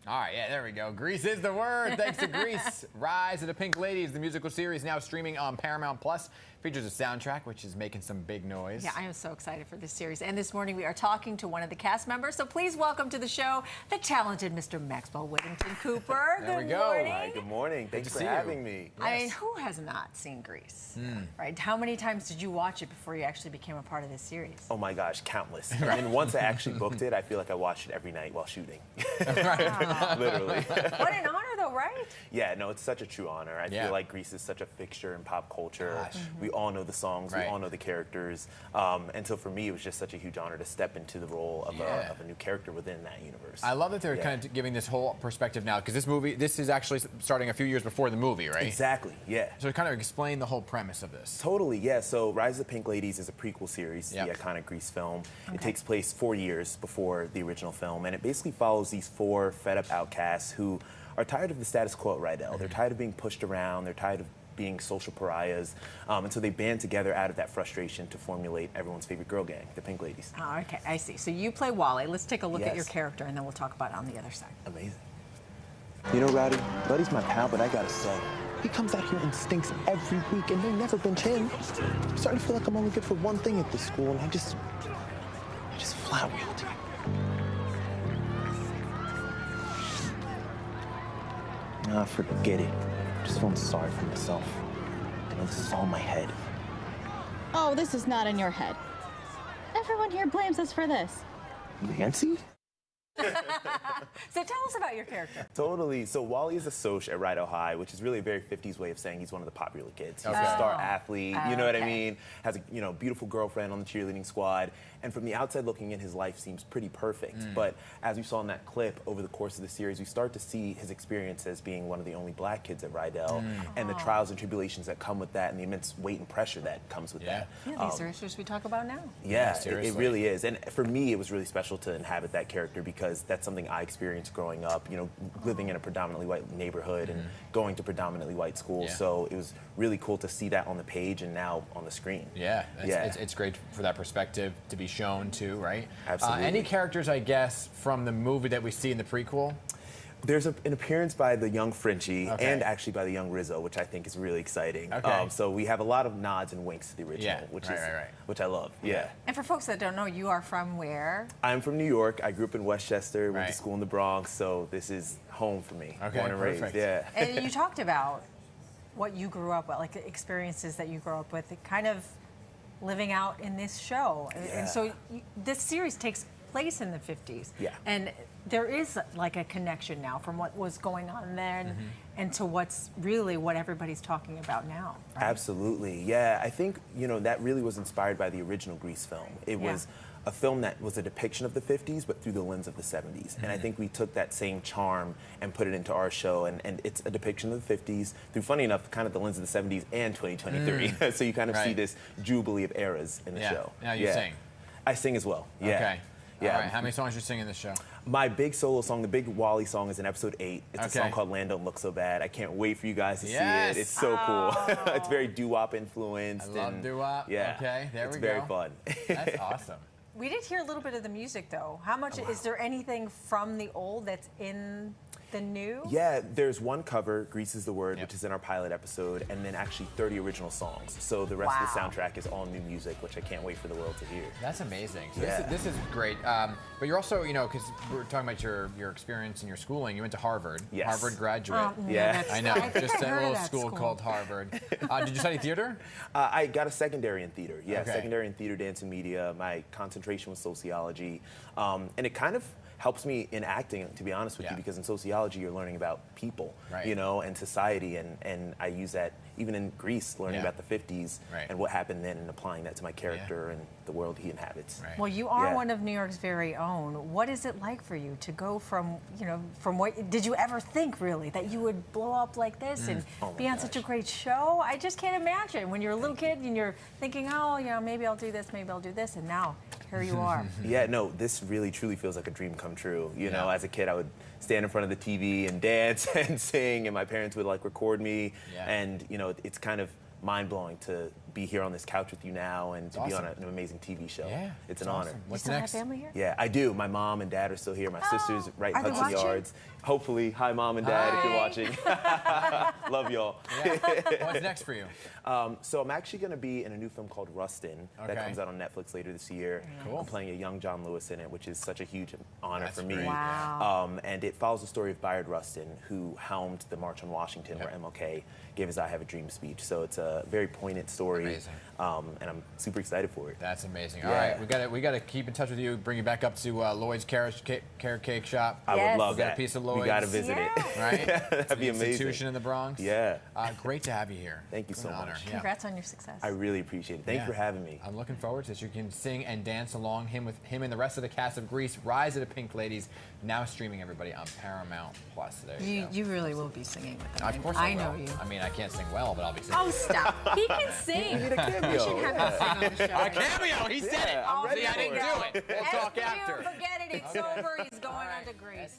All right, yeah, there we go. Grease is the word. Thanks to Grease. Rise of the Pink Ladies, the musical series now streaming on Paramount Plus. Features a soundtrack, which is making some big noise. Yeah, I am so excited for this series. And this morning we are talking to one of the cast members. So please welcome to the show the talented Mr. Maxwell Whittington-Cooper. There we go. Morning. Hi, good morning. Thanks for having me. Yes. I mean, who has not seen Grease? Right? How many times did you watch it before you actually became a part of this series? Oh my gosh, countless. And then once I actually booked it, I feel like I watched it every night while shooting. Literally. What an honor, though, right? Yeah, no, it's such a true honor. I feel like Grease is such a fixture in pop culture. We all know the songs, we all know the characters. And so for me, it was just such a huge honor to step into the role of, a new character within that universe. I love that they're kind of giving this whole perspective now, because this is actually starting a few years before the movie, right? Exactly, yeah. So kind of explain the whole premise of this. Totally, yeah. So Rise of the Pink Ladies is a prequel series, the iconic Grease film. It takes place 4 years before the original film, and it basically follows these 4 fed-up outcasts who are tired of the status quo at Rydell. They're tired of being pushed around. They're tired of being social pariahs. And so they band together out of that frustration to formulate everyone's favorite girl gang, the Pink Ladies. Oh, okay, I see. So you play Wally. Let's take a look at your character, and then we'll talk about it on the other side. Amazing. You know, Rowdy, Buddy's my pal, but I gotta say, he comes out here and stinks every week, and they never bench him. I'm starting to feel like I'm only good for one thing at this school, and I just flat-wheeled. Ah, forget it. Just feeling sorry for myself. I know this is all in my head. Oh, this is not in your head. Everyone here blames us for this. Nancy? So tell us about your character. Totally. So Wally is a soc at Rydell High, which is really a very 50s way of saying he's one of the popular kids. He's a star athlete, you know what I mean? Has a beautiful girlfriend on the cheerleading squad. And from the outside looking in, his life seems pretty perfect. But as we saw in that clip, over the course of the series, we start to see his experience as being one of the only black kids at Rydell, and the trials and tribulations that come with that, and the immense weight and pressure that comes with that. Yeah, these are issues we talk about now. Yeah, it really is. And for me, it was really special to inhabit that character because that's something I experienced growing up, you know, living in a predominantly white neighborhood and going to predominantly white schools. So it was really cool to see that on the page and now on the screen. It's great for that perspective to be shown too, right? Absolutely. Any characters, I guess, from the movie that we see in the prequel? There's an appearance by the young Frenchie and actually by the young Rizzo, which I think is really exciting. So we have a lot of nods and winks to the original, which I love. And for folks that don't know, you are from where? I'm from New York. I grew up in Westchester, went to school in the Bronx, so this is home for me. Born and raised, And you talked about what you grew up with, like the experiences that you grew up with, kind of living out in this show. And so this series takes place in the 50s. And there is like a connection now from what was going on then and to what's really what everybody's talking about now. Right? Absolutely, yeah. I think, you know, that really was inspired by the original Grease film. It was a film that was a depiction of the 50s, but through the lens of the 70s. And I think we took that same charm and put it into our show, and it's a depiction of the 50s through, funny enough, kind of the lens of the 70s and 2023. So you kind of see this jubilee of eras in the show. Now you sing. I sing as well, Okay. All right. How many songs you sing in this show? My big solo song, the big Wally song, is in episode 8. It's a song called Land Don't Look So Bad. I can't wait for you guys to see it. It's so cool. It's very doo-wop influenced. I love doo-wop. Okay, there we go. It's very fun. That's awesome. We did hear a little bit of the music, though. How much is there anything from the old that's in the new? Yeah, there's one cover, Grease is the Word, which is in our pilot episode, and then actually 30 original songs. So the rest of the soundtrack is all new music, which I can't wait for the world to hear. That's amazing. So this is great. But you're also, you know, because we're talking about your experience and your schooling. You went to Harvard. Harvard graduate. I know. Just a little school called Harvard. Did you study theater? I got a secondary in theater. Secondary in theater, dance, and media. My concentration was sociology. And it kind of helps me in acting, to be honest with you, because in sociology you're learning about people, you know, and society, and I use that even in Grease, learning about the 50s and what happened then, and applying that to my character and the world he inhabits. Well, you are one of New York's very own. What is it like for you to go from, you know, from what, did you ever think really that you would blow up like this and be on such a great show? I just can't imagine when you're a little kid and you're thinking, oh, you know, maybe I'll do this, maybe I'll do this, and now here you are. No, this really truly feels like a dream come true. You know, as a kid I would stand in front of the TV and dance and sing, and my parents would like record me, and you know, it's kind of mind-blowing to be here on this couch with you now and to be on an amazing TV show. Yeah, it's an honor. What's you still next? Have family here? Yeah, I do. My mom and dad are still here. My sister's right in Hudson Yards. Hopefully. Hi, Mom and Dad, if you're watching. Love y'all. Yeah. What's next for you? So I'm actually going to be in a new film called Rustin that comes out on Netflix later this year. Cool. I'm playing a young John Lewis in it, which is such a huge honor for me. Great. Wow. And it follows the story of Bayard Rustin, who helmed the March on Washington, where MLK gave his "I Have a Dream" speech. So it's a very poignant story. Amazing. And I'm super excited for it. That's amazing. All right, we got to keep in touch with you. Bring you back up to Lloyd's Carrot Cake Shop. I would love that. that. A piece of Lloyd's. We got to visit it. Right? That'd be amazing. Institution in the Bronx. Yeah. Great to have you here. Thank you so much. Congrats on your success. I really appreciate it. Thank you for having me. I'm looking forward to this. You can sing and dance along with him and the rest of the cast of Grease. Rise of the Pink Ladies, now streaming, everybody, on Paramount Plus. There you go. You really will be singing with them. Of course I know you. I mean, I can't sing well, but I'll be singing. Oh, stop. He can sing. You need a cameo. We should have him sing on the show. A cameo! He said it! I'm ready See, I for didn't it. do it. We'll talk after. Forget it. It's over. He's going on to Grease.